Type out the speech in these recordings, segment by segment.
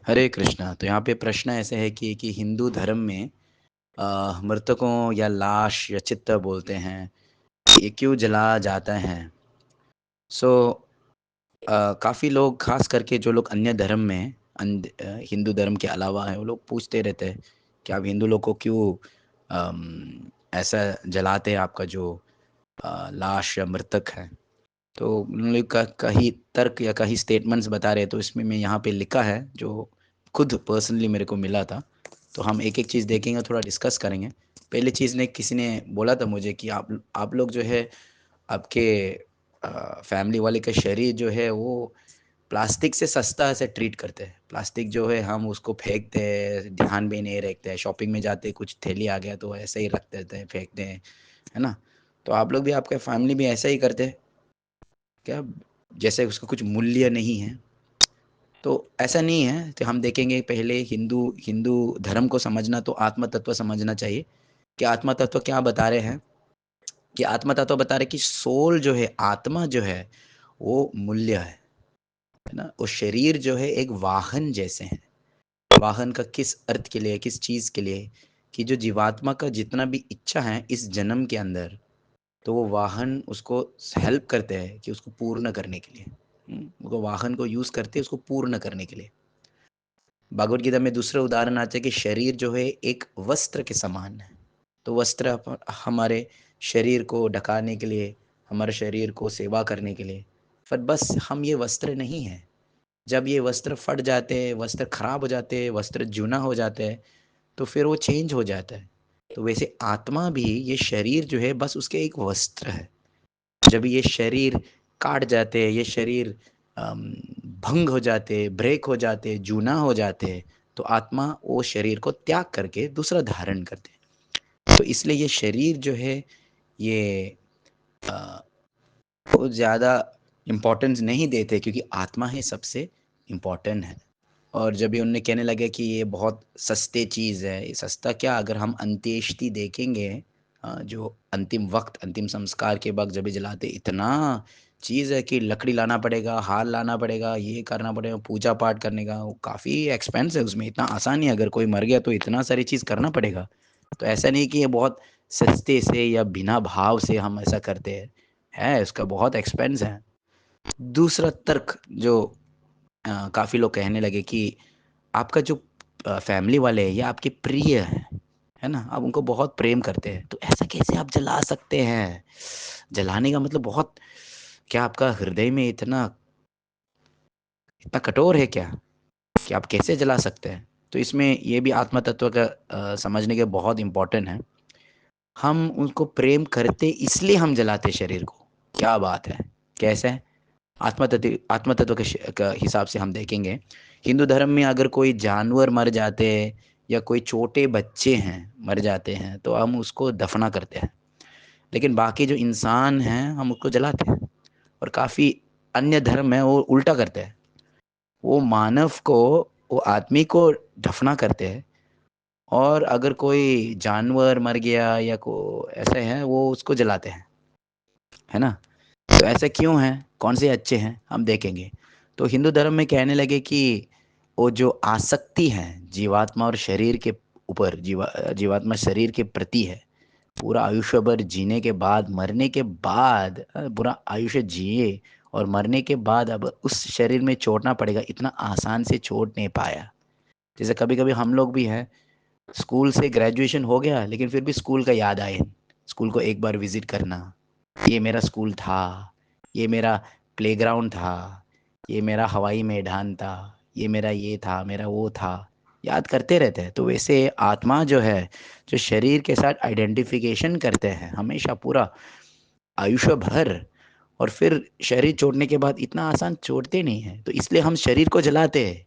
हरे कृष्णा। तो यहाँ पे प्रश्न ऐसे है कि हिंदू धर्म में मृतकों या लाश या चित्त बोलते हैं, ये क्यों जला जाता है? सो काफ़ी लोग, खास करके जो लोग अन्य धर्म में हिंदू धर्म के अलावा हैं, वो लोग पूछते रहते हैं कि आप हिंदू लोग को क्यों ऐसा जलाते हैं, आपका जो लाश या मृतक है। तो उन लोग का कहीं तर्क या कहीं स्टेटमेंट्स बता रहे हैं, तो इसमें मैं यहाँ पे लिखा है जो खुद पर्सनली मेरे को मिला था। तो हम एक एक चीज़ देखेंगे, थोड़ा डिस्कस करेंगे। पहली चीज़ ने किसी ने बोला था मुझे कि आप लोग जो है, आपके फैमिली वाले का शरीर जो है वो प्लास्टिक से सस्ता से ट्रीट करते हैं। प्लास्टिक जो है हम उसको फेंकते हैं, ध्यान भी नहीं रखते हैं। शॉपिंग में जाते कुछ थैली आ गया तो ऐसे ही रख देते हैं, फेंकते हैं, है ना? तो आप लोग भी, आपके फैमिली भी ऐसा ही करते हैं क्या? जैसे उसका कुछ मूल्य नहीं है। तो ऐसा नहीं है। तो हम देखेंगे पहले हिंदू हिंदू धर्म को समझना तो आत्म तत्व समझना चाहिए कि आत्मा तत्व क्या बता रहे हैं। कि आत्मा तत्व बता रहे कि सोल जो है, आत्मा जो है, वो मूल्य है ना? वो शरीर जो है एक वाहन जैसे है। वाहन का किस अर्थ के लिए, किस चीज़ के लिए? कि जो जीवात्मा का जितना भी इच्छा है इस जन्म के अंदर, तो वो वाहन उसको हेल्प करते हैं कि उसको पूर्ण करने के लिए। वो वाहन को यूज़ करते हैं उसको पूर्ण करने के लिए। भगवद गीता में दूसरा उदाहरण आता है कि शरीर जो है एक वस्त्र के समान है। तो वस्त्र हमारे शरीर को ढकाने के लिए, हमारे शरीर को सेवा करने के लिए। पर बस हम ये वस्त्र नहीं हैं। जब ये वस्त्र फट जाते हैं, वस्त्र खराब हो जाते हैं, वस्त्र जूना हो जाते हैं, तो फिर वो चेंज हो जाता है। तो वैसे आत्मा भी, ये शरीर जो है बस उसके एक वस्त्र है। जब ये शरीर काट जाते हैं, ये शरीर भंग हो जाते, ब्रेक हो जाते, जूना हो जाते, तो आत्मा वो शरीर को त्याग करके दूसरा धारण करते। तो इसलिए ये शरीर जो है, ये अ, वो ज़्यादा इम्पोर्टेंस नहीं देते, क्योंकि आत्मा ही सबसे इम्पोर्टेंट है। और जब ये उनने कहने लगे कि ये बहुत सस्ते चीज़ है, ये सस्ता क्या, अगर हम अंत्येष्टि देखेंगे, जो अंतिम वक्त, अंतिम संस्कार के वक्त जब ये जलाते, इतना चीज़ है कि लकड़ी लाना पड़ेगा, हार लाना पड़ेगा, ये करना पड़ेगा, पूजा पाठ करने का वो काफ़ी एक्सपेंस है उसमें। इतना आसान नहीं है, अगर कोई मर गया तो इतना सारी चीज़ करना पड़ेगा। तो ऐसा नहीं कि ये बहुत सस्ते से या बिना भाव से हम ऐसा करते हैं, है इसका बहुत एक्सपेंस है। दूसरा तर्क जो काफ़ी लोग कहने लगे कि आपका जो फैमिली वाले हैं, ये आपके प्रिय हैं, है ना? आप उनको बहुत प्रेम करते हैं, तो ऐसा कैसे आप जला सकते हैं? जलाने का मतलब बहुत, क्या आपका हृदय में इतना इतना कठोर है क्या, कि आप कैसे जला सकते हैं? तो इसमें ये भी आत्म तत्व का समझने के बहुत इम्पोर्टेंट है। हम उनको प्रेम करते इसलिए हम जलाते शरीर को। क्या बात है! कैसे? आत्म तत्व के का हिसाब से हम देखेंगे, हिंदू धर्म में अगर कोई जानवर मर जाते हैं या कोई छोटे बच्चे हैं मर जाते हैं, तो हम उसको दफना करते हैं। लेकिन बाकी जो इंसान हैं हम उसको जलाते हैं। और काफ़ी अन्य धर्म है वो उल्टा करते हैं। वो मानव को, वो आदमी को दफना करते हैं। और अगर कोई जानवर मर गया या को ऐसे है, वो उसको जलाते हैं, है ना? तो ऐसे क्यों हैं? कौन से अच्छे हैं? हम देखेंगे। तो हिंदू धर्म में कहने लगे कि वो जो आसक्ति है जीवात्मा और शरीर के ऊपर, जीवात्मा शरीर के प्रति है, पूरा आयुष्य भर जीने के बाद, मरने के बाद पूरा आयुष्य जिए और मरने के बाद अब उस शरीर में छोड़ना पड़ेगा, इतना आसान से छोड़ नहीं पाया। जैसे कभी कभी हम लोग भी हैं, स्कूल से ग्रेजुएशन हो गया लेकिन फिर भी स्कूल का याद आए, स्कूल को एक बार विजिट करना। ये मेरा स्कूल था, ये मेरा प्लेग्राउंड था, ये मेरा हवाई मैदान था, ये मेरा ये था, मेरा वो था, याद करते रहते हैं। तो वैसे आत्मा जो है, जो शरीर के साथ आइडेंटिफिकेशन करते हैं हमेशा पूरा आयुष्य भर, और फिर शरीर छोड़ने के बाद इतना आसान छोड़ते नहीं हैं। तो इसलिए हम शरीर को जलाते हैं,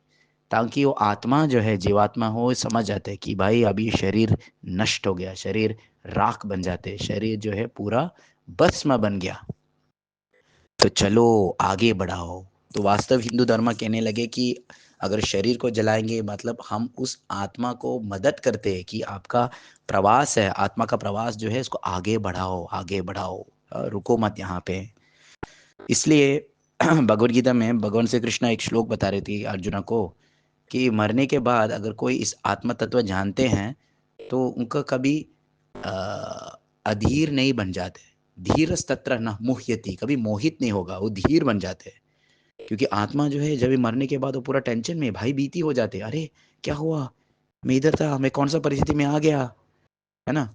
ताकि वो आत्मा जो है, जीवात्मा हो, समझ जाते हैं कि भाई अभी ये शरीर नष्ट हो गया, शरीर राख बन जाते, शरीर जो है पूरा भस्म बन गया, तो चलो आगे बढ़ाओ। तो वास्तव हिंदू धर्म कहने लगे कि अगर शरीर को जलाएंगे मतलब हम उस आत्मा को मदद करते हैं कि आपका प्रवास है, आत्मा का प्रवास जो है, इसको आगे बढ़ाओ, आगे बढ़ाओ, रुको मत यहाँ पे। इसलिए भगवद गीता में भगवान श्री कृष्ण एक श्लोक बता रहे थे अर्जुना को कि मरने के बाद अगर कोई इस आत्म तत्व जानते हैं, तो उनका कभी अ, अधीर नहीं बन जाते। धीरस्तत्र न मुह्यति, कभी मोहित नहीं होगा, वो धीर बन जाते हैं। क्योंकि आत्मा जो है जब ये मरने के बाद वो पूरा टेंशन में भय भीति हो जाते हैं। अरे! क्या हुआ? मैं इधर था, मैं कौन-सा परिस्थिति में आ गया, है ना?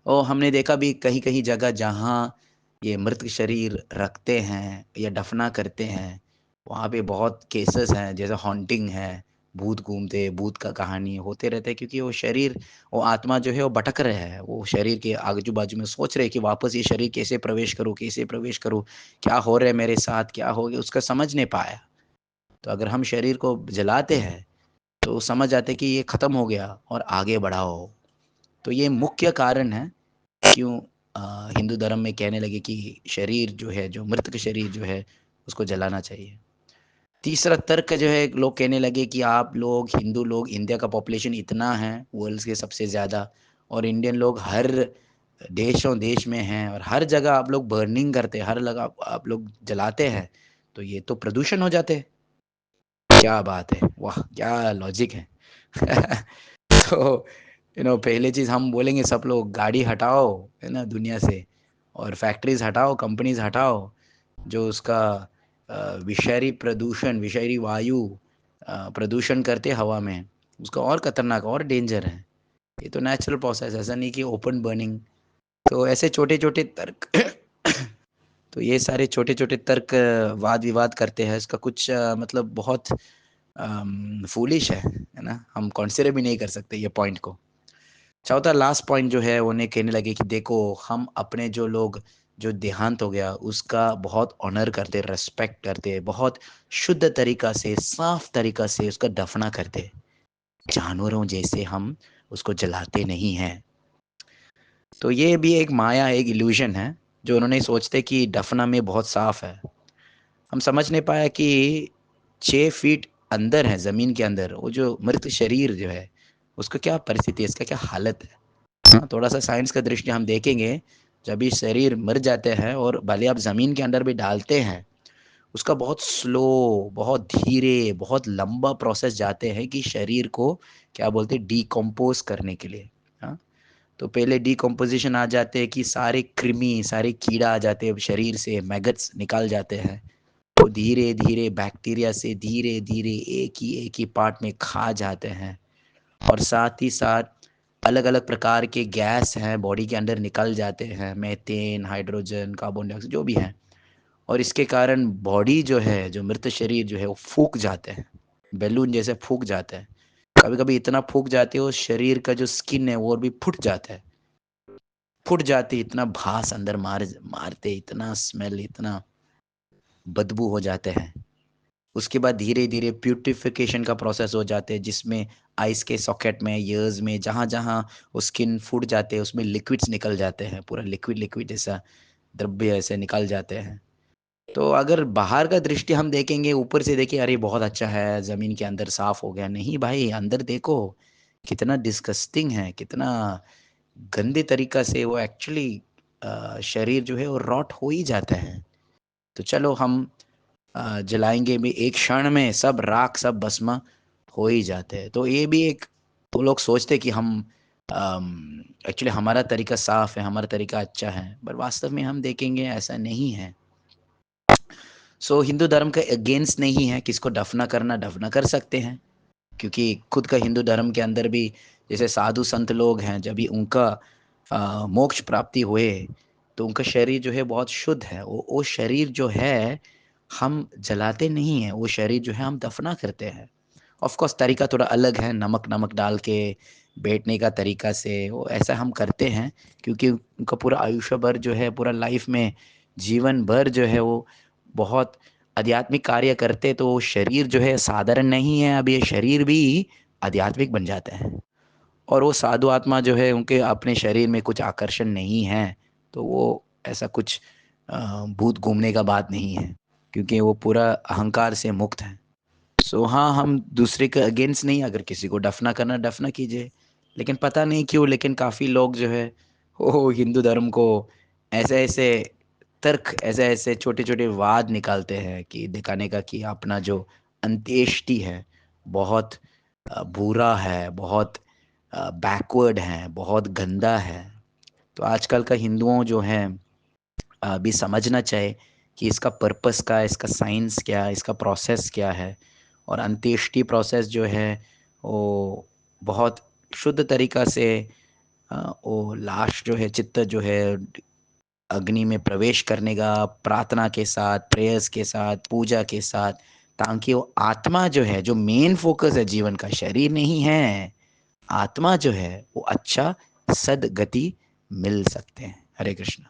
और हमने देखा भी कहीं-कहीं जगह जहाँ ये मृत शरीर रखते हैं या दफना करते हैं, वहाँ पे बहुत केसेस हैं, जैसे हॉन्टिंग है, भूत घूमते, भूत का कहानी होते रहते हैं, क्योंकि वो शरीर, वो आत्मा जो है वो भटक रहे हैं। वो शरीर के आजू-बाजू में सोच रहे हैं कि वापस ये शरीर कैसे प्रवेश करूँ, कैसे प्रवेश करूँ? क्या हो रहा है मेरे साथ, क्या हो गया? उसका समझ नहीं पाया। तो अगर हम शरीर को जलाते हैं, तो समझ आते हैं कि ये खत्म हो गया और आगे बढ़ाओ। तो ये मुख्य कारण है क्यों हिंदू धर्म में कहने लगे कि शरीर जो है, जो मृत का शरीर जो है, उसको जलाना चाहिए। तीसरा तर्क जो है, लोग कहने लगे कि आप लोग हिंदू लोग, इंडिया का पॉपुलेशन इतना है वर्ल्ड के सबसे ज़्यादा, और इंडियन लोग हर देशों देश में हैं और हर जगह आप लोग बर्निंग करते हैं, हर जगह आप लोग जलाते हैं, तो ये तो प्रदूषण हो जाते हैं। क्या बात है! वाह! क्या लॉजिक है। तो पहली चीज़ हम बोलेंगे सब लोग गाड़ी हटाओ, है ना, दुनिया से, और फैक्ट्रीज़ हटाओ, कंपनीज़ हटाओ, जो उसका विषैली प्रदूषण, विषैली वायु प्रदूषण करते हवा में, उसका और खतरनाक और डेंजर है। ये तो नेचुरल प्रोसेस है, ऐसा नहीं कि ओपन बर्निंग। तो ऐसे छोटे-छोटे तर्क तो ये सारे छोटे-छोटे तर्क वाद-विवाद करते हैं, इसका कुछ मतलब बहुत फूलिश है ना? हम कंसीडर भी नहीं कर सकते ये पॉइंट को। चौथा लास्ट पॉइंट जो है, उन्हें कहने लगे कि देखो, हम अपने जो लोग जो देहांत हो गया उसका बहुत ऑनर करते, रिस्पेक्ट करते, बहुत शुद्ध तरीका से, साफ तरीका से उसका दफना करते। जानवरों जैसे हम उसको जलाते नहीं हैं। तो ये भी एक माया, एक इल्यूजन है, जो उन्होंने सोचते कि दफना में बहुत साफ है। हम समझ नहीं पाया कि 6 फीट अंदर है, ज़मीन के अंदर, वो जो मृत शरीर जो है, उसका क्या परिस्थिति है, इसका क्या हालत है। हाँ, थोड़ा-सा साइंस का दृष्टि हम देखेंगे, जब ये शरीर मर जाते हैं और भले आप ज़मीन के अंदर भी डालते हैं, उसका बहुत स्लो, बहुत धीरे, बहुत लंबा प्रोसेस जाते हैं कि शरीर को क्या बोलते हैं, डिकम्पोज़ करने के लिए। हाँ, तो पहले डिकम्पोज़िशन आ जाते हैं कि सारे कृमि, सारे कीड़ा आ जाते हैं शरीर से, मैगट्स निकल जाते हैं। तो धीरे-धीरे बैक्टीरिया से धीरे-धीरे एक ही पार्ट में खा जाते हैं, और साथ ही साथ अलग-अलग प्रकार के गैस हैं बॉडी के अंदर निकल जाते हैं, मीथेन, हाइड्रोजन, कार्बन डाइऑक्साइड जो भी हैं, और इसके कारण बॉडी जो है, जो मृत शरीर जो है वो फूँक जाते हैं, बैलून जैसे फूँक जाते हैं। कभी-कभी इतना फूँक जाते हैं, उस शरीर का जो स्किन है वो भी फुट जाता है। फुट जाते, इतना भास अंदर मारते, इतना स्मेल, इतना बदबू हो जाते हैं। उसके बाद धीरे-धीरे प्यूरिफिकेशन का प्रोसेस हो जाते हैं, जिसमें आइस के सॉकेट में, ईयर्स में, जहाँ-जहाँ वो स्किन फूट जाते हैं, उसमें लिक्विड्स निकल जाते हैं, पूरा लिक्विड-लिक्विड जैसा द्रव्य ऐसे निकल जाते हैं। तो अगर बाहर का दृष्टि हम देखेंगे, ऊपर से देखिए, अरे बहुत अच्छा है, ज़मीन के अंदर साफ हो गया। नहीं भाई, अंदर देखो, कितना डिस्गस्टिंग है, कितना गंदे तरीका से वो एक्चुअली शरीर जो है वो रॉट हो ही जाता है। तो चलो हम जलाएँगे भी, एक क्षण में सब राख, सब भस्म हो ही जाते हैं। तो ये भी एक, वो लोग सोचते हैं कि हम एक्चुअली हमारा तरीका साफ़ है, हमारा तरीका अच्छा है, पर वास्तव में हम देखेंगे ऐसा नहीं है। सो हिंदू धर्म के अगेंस्ट नहीं है, किसको दफ़ना करना, दफ़ना कर सकते हैं। क्योंकि खुद का हिंदू धर्म के अंदर भी जैसे साधु संत लोग हैं, जब भी उनका मोक्ष प्राप्ति हुए, तो उनका शरीर जो है बहुत शुद्ध है। वो शरीर जो है हम जलाते नहीं हैं, वो शरीर जो है हम दफना करते हैं। ऑफ कोर्स तरीका थोड़ा अलग है, नमक डाल के बैठने का तरीका से, वो ऐसा हम करते हैं, क्योंकि उनका पूरा आयुष्य भर जो है, पूरा लाइफ में जीवन भर जो है वो बहुत आध्यात्मिक कार्य करते, तो वो शरीर जो है साधारण नहीं है, अब ये शरीर भी आध्यात्मिक बन जाता है। और वो साधु आत्मा जो है, उनके अपने शरीर में कुछ आकर्षण नहीं है, तो वो ऐसा कुछ भूत घूमने का बात नहीं है, क्योंकि वो पूरा अहंकार से मुक्त है। सो हाँ, हम दूसरे के अगेंस्ट नहीं, अगर किसी को दफ़ना करना दफ़ना कीजिए, लेकिन पता नहीं क्यों, लेकिन काफ़ी लोग जो है वो हिंदू धर्म को ऐसे-ऐसे तर्क, ऐसे-ऐसे छोटे-छोटे वाद निकालते हैं कि दिखाने का कि अपना जो अंत्येष्टि है, बहुत बुरा है, बहुत बैकवर्ड है, बहुत गंदा है। तो आजकल का हिंदुओं जो है भी समझना चाहे कि इसका पर्पस क्या है, इसका साइंस क्या है, इसका प्रोसेस क्या है। और अंत्येष्टि प्रोसेस जो है वो बहुत शुद्ध तरीक़ा से वो लाश जो है, चित्त जो है अग्नि में प्रवेश करने का, प्रार्थना के साथ, प्रेयर्स के साथ, पूजा के साथ, ताकि वो आत्मा जो है, जो मेन फोकस है जीवन का, शरीर नहीं है, आत्मा जो है वो अच्छा सदगति मिल सकते हैं। हरे कृष्ण।